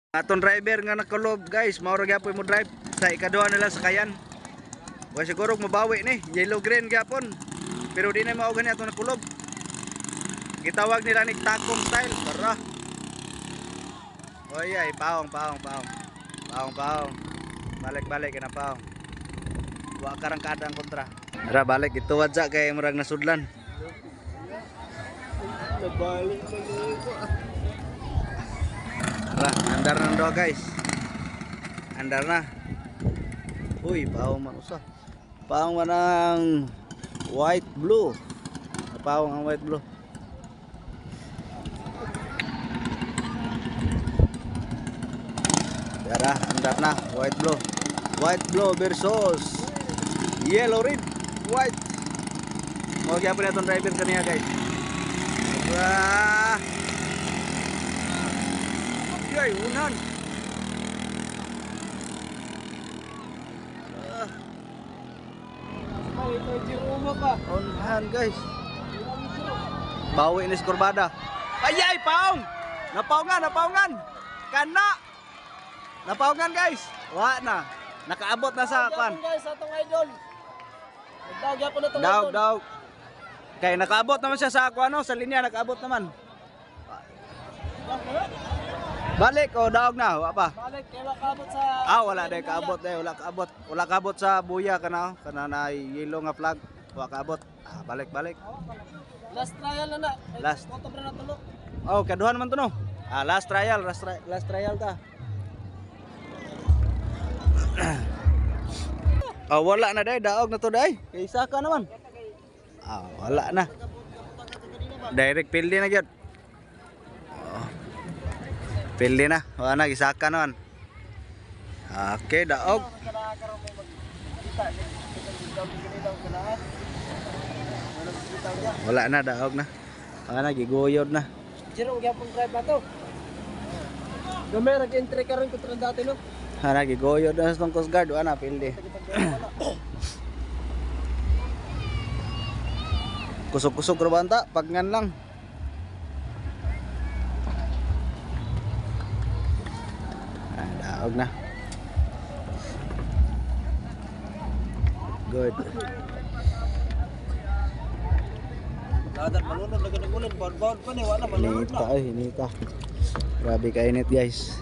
Atong driver nga nakulob guys, mao ra gyapon mo drive sa ikaduha nila sa Kayan. Wa siguro mabawi ni, yellow green gyapon. Pero di na mao gani atong nakulob. Gitawag nila ni Takong style, tara. Oy ay paong. Balik na paong. Wa karang kadang kontra. Tara balik ituwad sa kay murag nasudlan. Nabalik pa ko. Tara, andar na do guys. Andar na. Uy, paong man usa. Paong man ang white blue. Paong ang white blue. Tara, andar na, white blue. White blue versus yellow red, white. Mo gyapon atong driver kaniya guys. Wah. Ay, unan. Unahan guys. Bawi ni Skorbada. Ay, paong. Napaungan. Kana. Napaungan guys. Wa na. Nakaabot na sa kwan. Guys, atong idol. Nagdaog yapon na tong idol. Daog. Kay nakaabot naman siya sa ano, sa linya nakaabot naman. Balik o daog na, wa pa. Balik kay kaabot sa Wala day kaabot day, wala kaabot. Wala kaabot sa buya kana na yellow nga flag. Wa kaabot. Balik. last trial na. Last. Moto na tulo. Kaduhan man to no. Last trial ta. Wala na day, daog na to day. Kay isa ka naman. Wala na. Direct pildi na gyud. Pildi na. Wala na gisaka naman. Okay, daog. Wala na, daog na. Wala na, giguyod na. Sino gyapon drive ba to? Gamay nag-entry ka rin kontra dati no. Wala na, giguyod na sa Coast Guard. Wala na, pildi. Kusog-kusog rabanta, pagngan lang. Daog na. Good. Dadat malunod na ganagulan, bound pa ni wala malunod na. Hinita. Grabe ka init guys.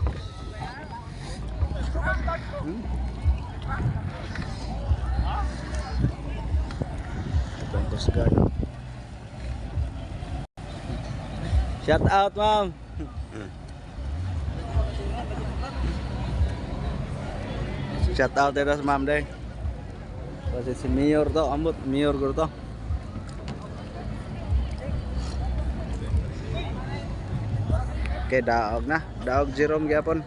Coast Guard. Shout out, ma'am. Shout out dito sa ma'am day. Kasi si Mayor to, ambot Mayor ko to. Okay, daog na. Daog Jerome gyapon.